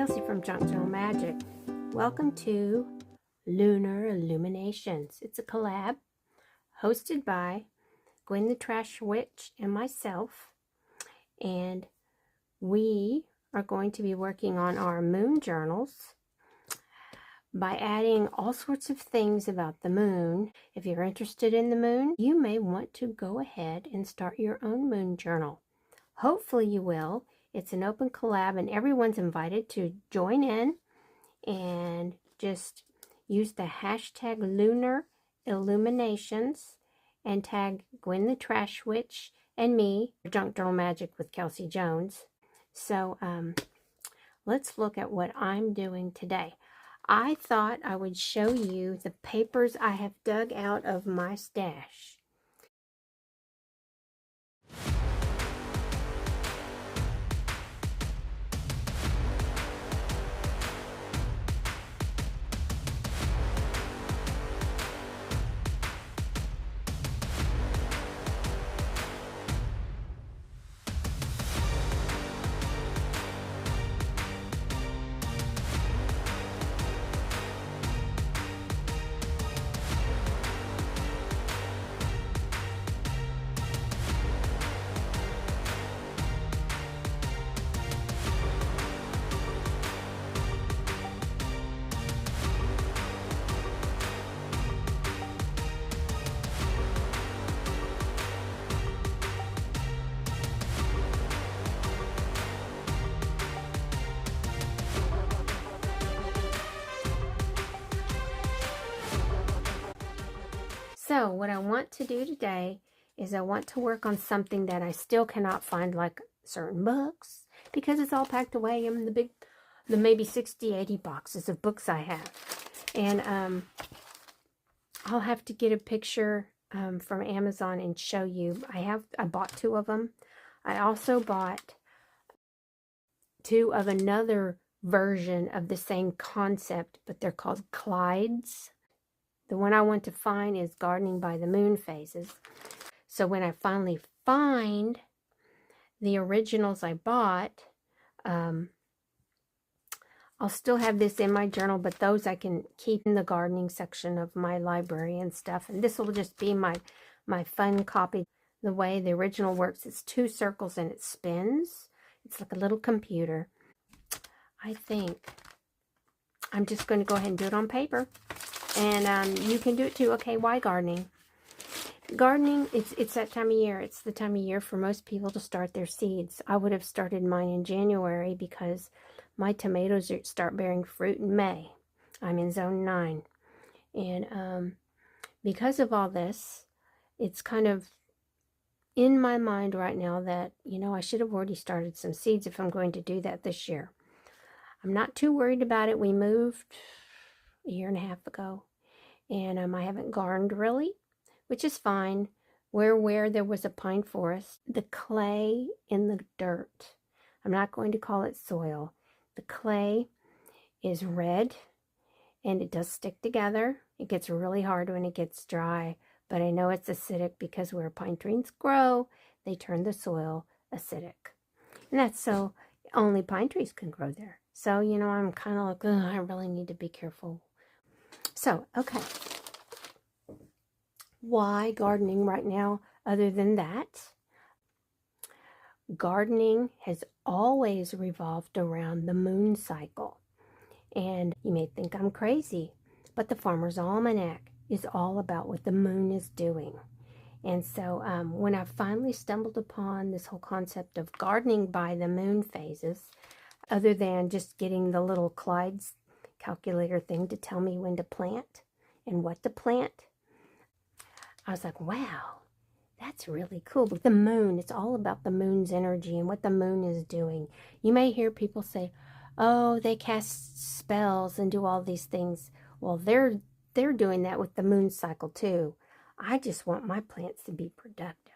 Kelsey from Gardenjng Magic. Welcome to Lunar Illuminations. It's a collab hosted by Gwen the Trash Witch and myself, and we are going to be working on our moon journals by adding all sorts of things about the moon. If you're interested in the moon, you may want to go ahead and start your own moon journal. Hopefully you will. It's an open collab and everyone's invited to join in and just use the hashtag Lunar Illuminations and tag Gwen the Trash Witch and me, Gardenjng Magic with Kelsey Jones. So let's look at what I'm doing today. I thought I would show you the papers I have dug out of my stash. So what I want to do today is I want to work on something that I still cannot find, like certain books, because it's all packed away in the maybe 60-80 boxes of books I have. And I'll have to get a picture from Amazon and show you. I bought 2 of them. I also bought 2 of another version of the same concept, but they're called Clydes. The one I want to find is Gardening by the Moon Phases. So when I finally find the originals I bought, I'll still have this in my journal, but those I can keep in the gardening section of my library and stuff. And this will just be my fun copy. The way the original works, it's 2 circles and it spins. It's like a little computer. I think I'm just going to go ahead and do it on paper. And you can do it too. Okay, why gardening? Gardening, it's that time of year. It's the time of year for most people to start their seeds. I would have started mine in January because my tomatoes start bearing fruit in May. I'm in zone 9. And because of all this, it's kind of in my mind right now that, you know, I should have already started some seeds if I'm going to do that this year. I'm not too worried about it. We moved a year and a half ago, and I haven't gardened really, which is fine. Where there was a pine forest, the clay in the dirt, I'm not going to call it soil. The clay is red and it does stick together. It gets really hard when it gets dry, but I know it's acidic because where pine trees grow, they turn the soil acidic. And that's so only pine trees can grow there. So, you know, I'm kind of like, I really need to be careful. So, okay. Why gardening right now other than that? Gardening has always revolved around the moon cycle. And you may think I'm crazy, but the Farmer's Almanac is all about what the moon is doing. And so when I finally stumbled upon this whole concept of gardening by the moon phases, other than just getting the little Clyde's calculator thing to tell me when to plant and what to plant, I was like, wow, that's really cool. But the moon, it's all about the moon's energy and what the moon is doing. You may hear people say, oh, they cast spells and do all these things. Well, they're doing that with the moon cycle too. I just want my plants to be productive.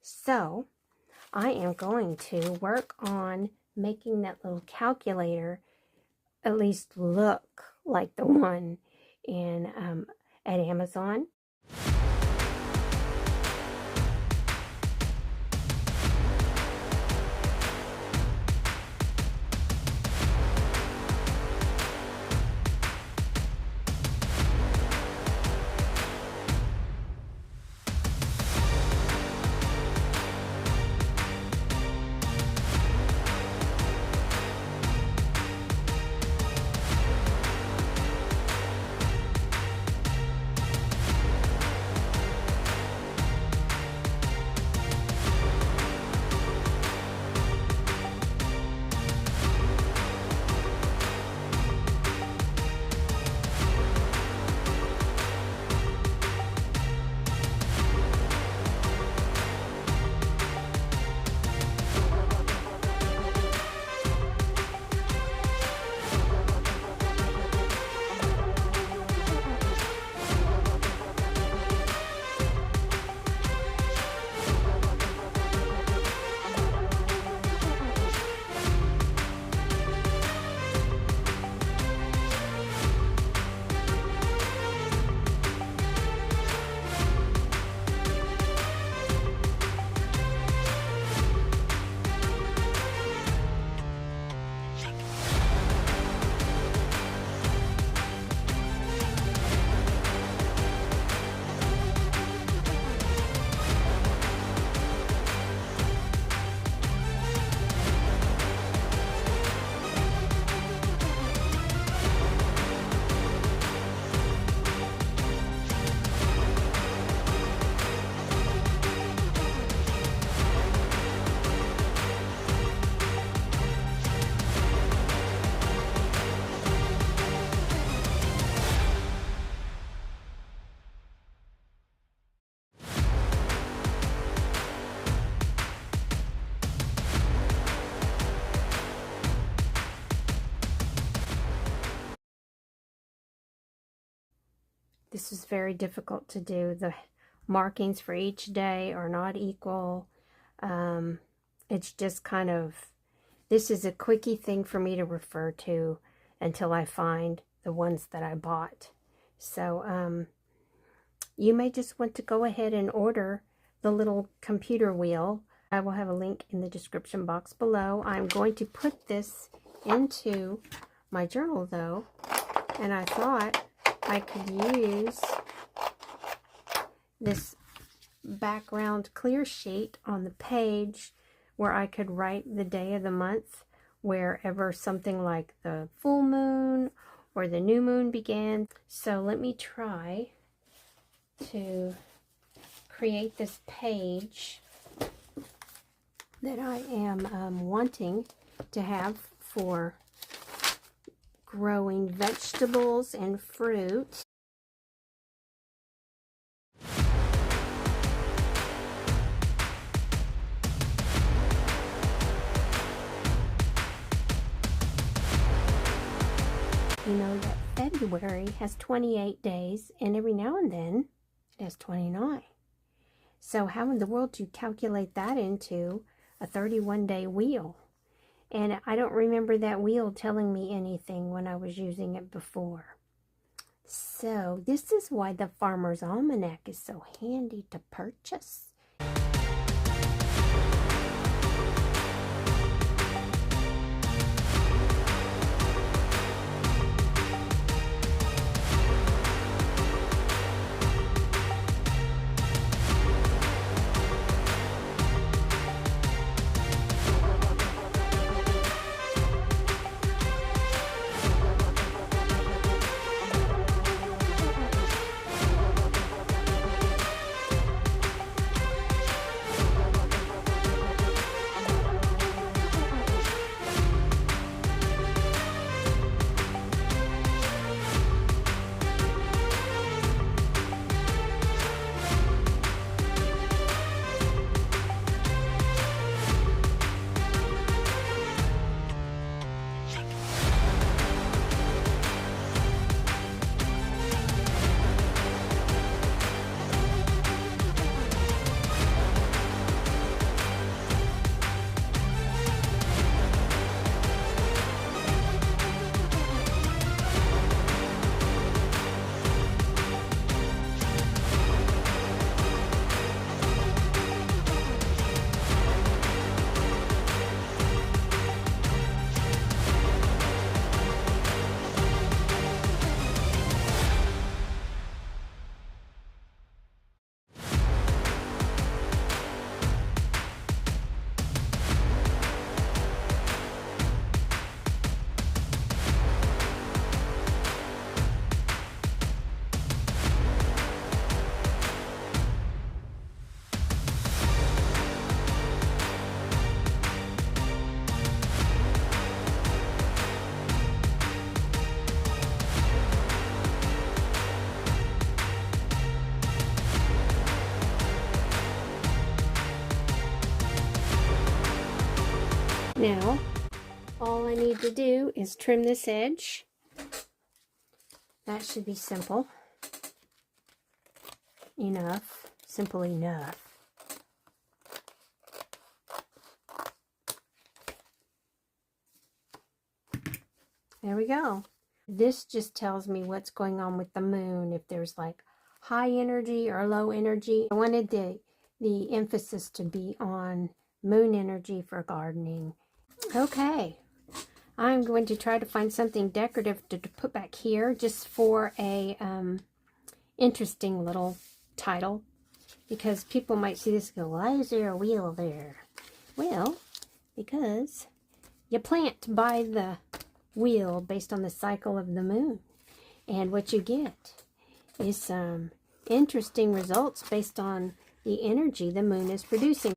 So I am going to work on making that little calculator at least look like the one in at Amazon. This is very difficult to do. The markings for each day are not equal. It's just kind of, this is a quickie thing for me to refer to until I find the ones that I bought. So you may just want to go ahead and order the little computer wheel. I will have a link in the description box below. I'm going to put this into my journal though, and I thought I could use this background clear sheet on the page where I could write the day of the month wherever something like the full moon or the new moon began. So let me try to create this page that I am wanting to have for growing vegetables and fruit. You know that February has 28 days, and every now and then it has 29. So how in the world do you calculate that into a 31-day wheel? And I don't remember that wheel telling me anything when I was using it before. So this is why the Farmer's Almanac is so handy to purchase. Now, all I need to do is trim this edge. That should be simple enough. Simple enough. There we go. This just tells me what's going on with the moon, if there's like high energy or low energy. I wanted the emphasis to be on moon energy for gardening. Okay, I'm going to try to find something decorative to put back here just for a interesting little title, because people might see this and go, why is there a wheel there? Well, because you plant by the wheel based on the cycle of the moon, and what you get is some interesting results based on the energy the moon is producing.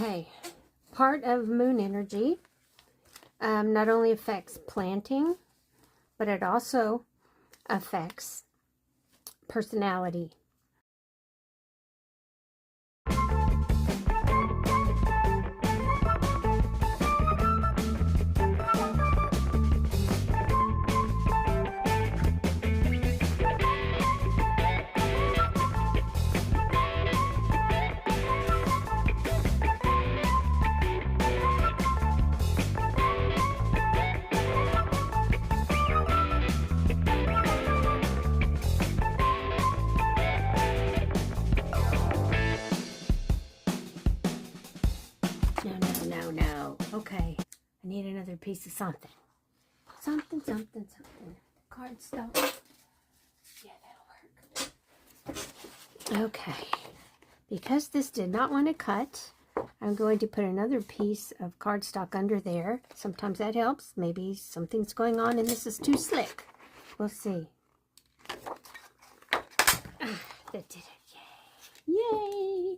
Okay, part of moon energy not only affects planting, but it also affects personality. No. Okay. I need another piece of something. Something. Cardstock. Yeah, that'll work. Okay. Because this did not want to cut, I'm going to put another piece of cardstock under there. Sometimes that helps. Maybe something's going on and this is too slick. We'll see. That did it. Yay! Yay!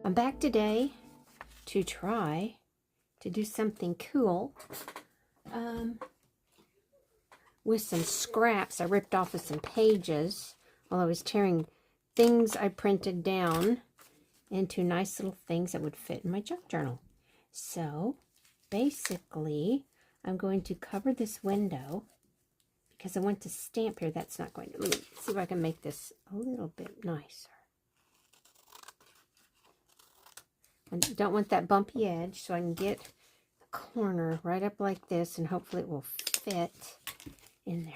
I'm back today to try to do something cool with some scraps I ripped off of some pages while I was tearing things I printed down into nice little things that would fit in my junk journal. So basically I'm going to cover this window because I want to stamp here. That's not going to, let me see if I can make this a little bit nicer. I don't want that bumpy edge, so I can get the corner right up like this, and hopefully it will fit in there.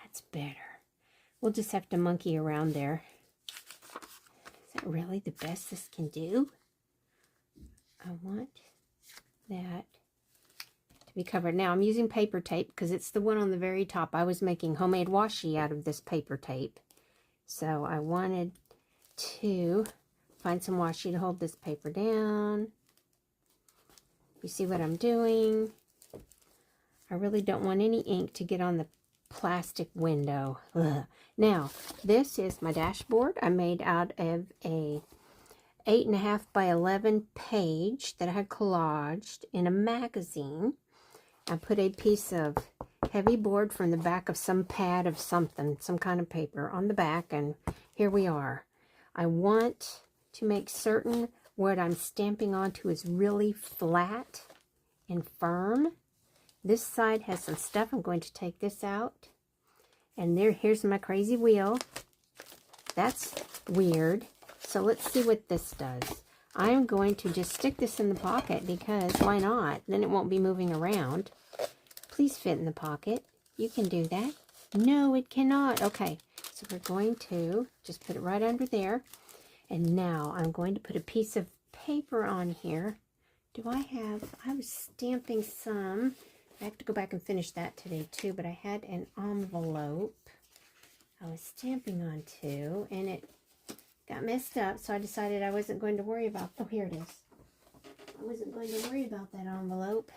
That's better. We'll just have to monkey around there. Is that really the best this can do? I want that to be covered. Now I'm using paper tape because it's the one on the very top. I was making homemade washi out of this paper tape. So I wanted to find some washi to hold this paper down. You see what I'm doing? I really don't want any ink to get on the plastic window. Ugh. Now, this is my dashboard. I made out of a 8.5 by 11 page that I had collaged in a magazine. I put a piece of heavy board from the back of some pad of something, some kind of paper on the back, and here we are. I want to make certain what I'm stamping onto is really flat and firm. This side has some stuff. I'm going to take this out. And here's my crazy wheel. That's weird. So let's see what this does. I'm going to just stick this in the pocket because why not? Then it won't be moving around. Please fit in the pocket. You can do that. No, it cannot. Okay, so we're going to just put it right under there. And now I'm going to put a piece of paper on here. I was stamping some. I have to go back and finish that today too, but I had an envelope I was stamping onto, and it got messed up, so I decided I wasn't going to worry about, oh, here it is. I wasn't going to worry about that envelope.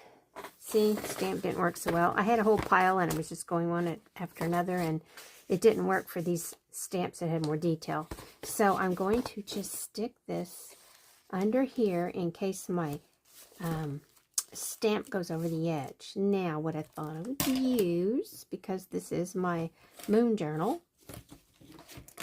See, stamp didn't work so well. I had a whole pile, and I was just going one after another, and it didn't work for these stamps that had more detail. So I'm going to just stick this under here in case my stamp goes over the edge. Now, what I thought I would use, because this is my moon journal,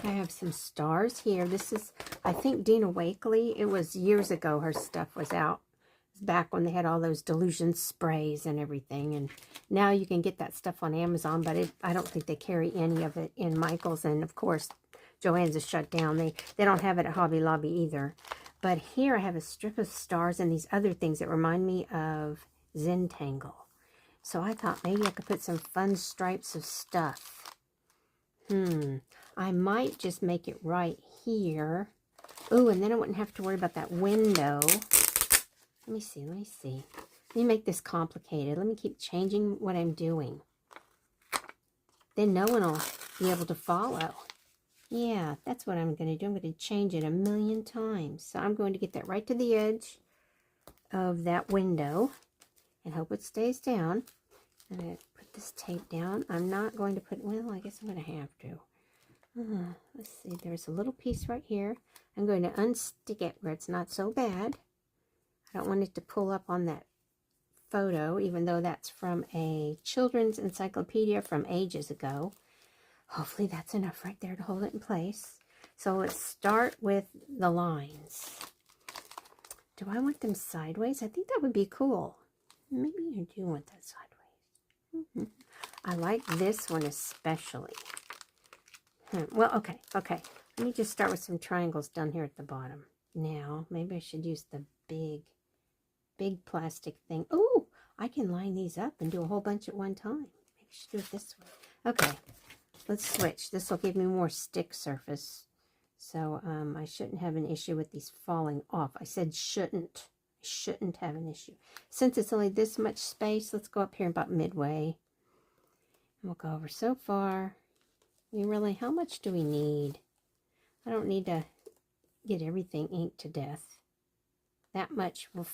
I have some stars here. This is, I think, Dina Wakley. It was years ago her stuff was out. It was back when they had all those delusion sprays and everything. And now you can get that stuff on Amazon, but I don't think they carry any of it in Michael's. And, of course, Joann's is shut down. They don't have it at Hobby Lobby either. But here I have a strip of stars and these other things that remind me of Zentangle. So I thought maybe I could put some fun stripes of stuff. I might just make it right here. Ooh, and then I wouldn't have to worry about that window. Let me see. Let me make this complicated. Let me keep changing what I'm doing. Then no one will be able to follow. Yeah, that's what I'm going to do. I'm going to change it 1,000,000 times. So I'm going to get that right to the edge of that window and hope it stays down. I'm going to put this tape down. I'm not going to put, well, I guess I'm going to have to. Let's see, there's a little piece right here. I'm going to unstick it where it's not so bad. I don't want it to pull up on that photo, even though that's from a children's encyclopedia from ages ago. Hopefully that's enough right there to hold it in place. So let's start with the lines. Do I want them sideways? I think that would be cool. Maybe I do want that sideways. I like this one especially. Well, okay. Let me just start with some triangles down here at the bottom. Now, maybe I should use the big plastic thing. Oh, I can line these up and do a whole bunch at one time. Maybe I should do it this way. Okay, let's switch. This will give me more stick surface. So I shouldn't have an issue with these falling off. I said shouldn't. I shouldn't have an issue. Since it's only this much space, let's go up here about midway. And we'll go over so far. How much do we need? I don't need to get everything inked to death. That much will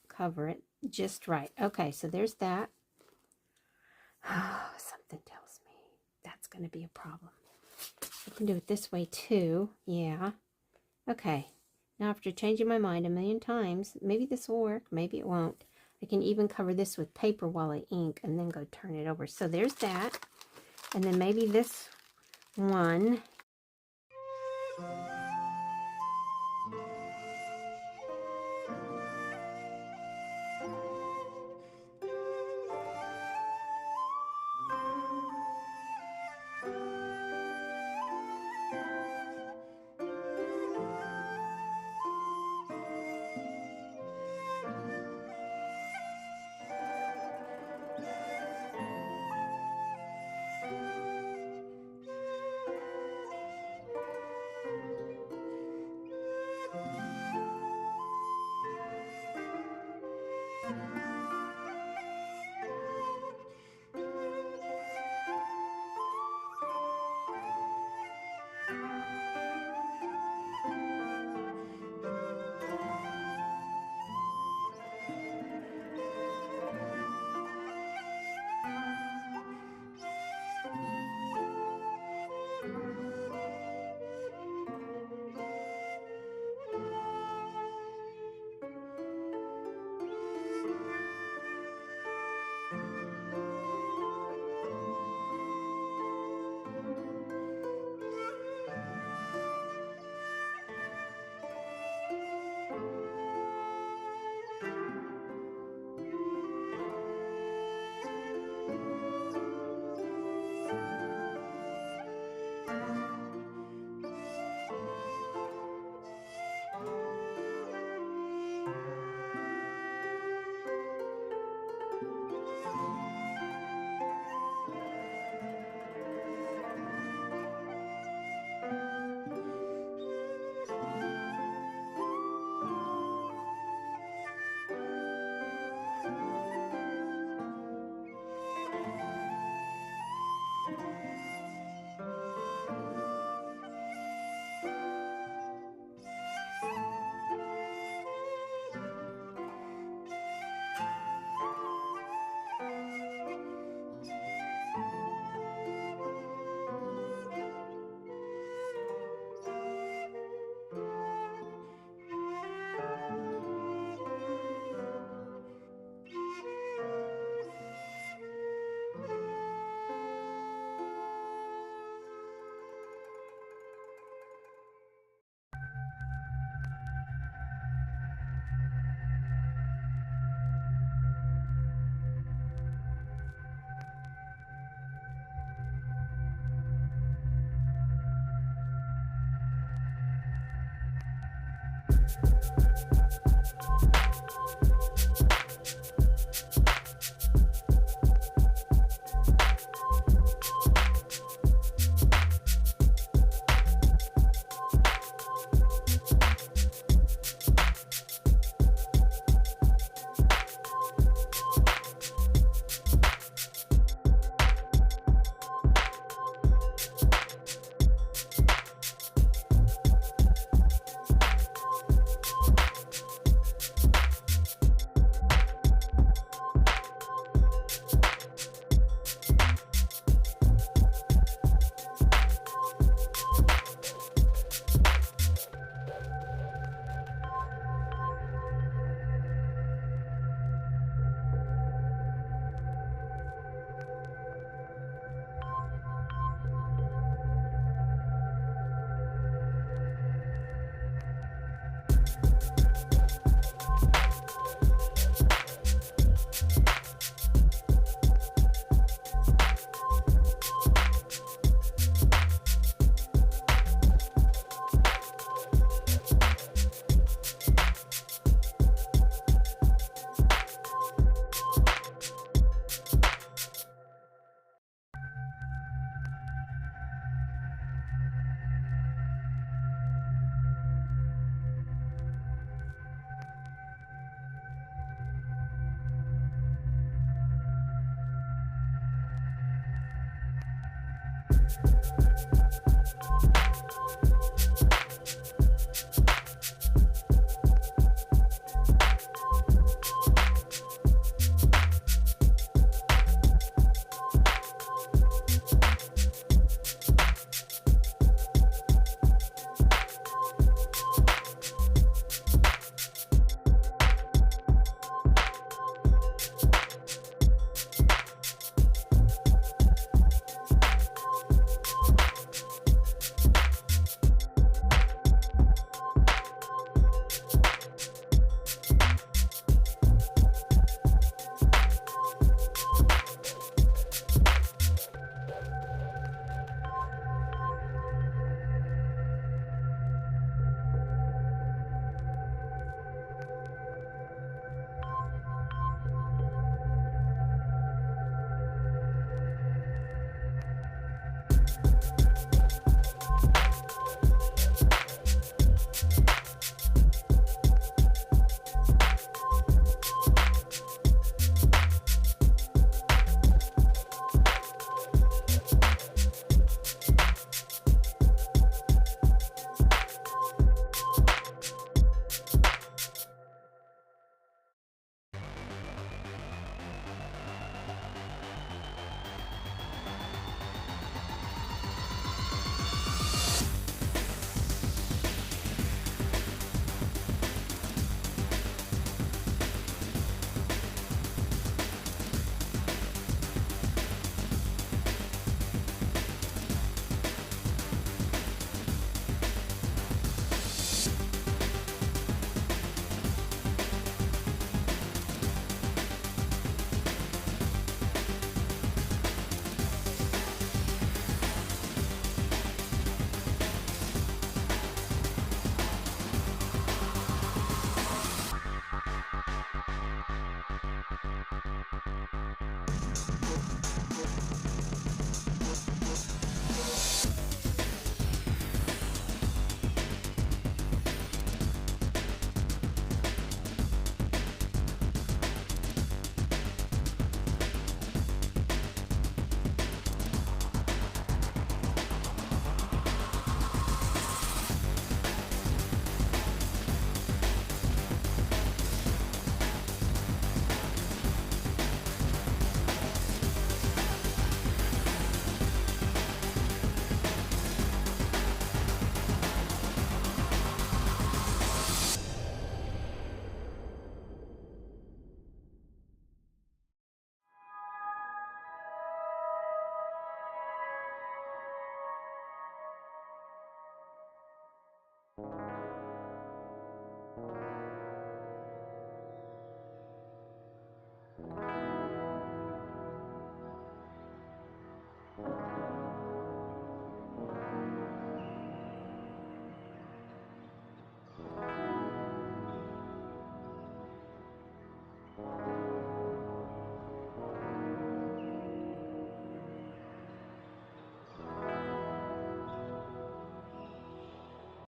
cover it just right. Okay, so there's that. Something tells me that's going to be a problem. I can do it this way too. Yeah. Okay. Now, after changing my mind a million times, maybe this will work, maybe it won't. I can even cover this with paper while I ink and then go turn it over. So there's that. And then maybe this one.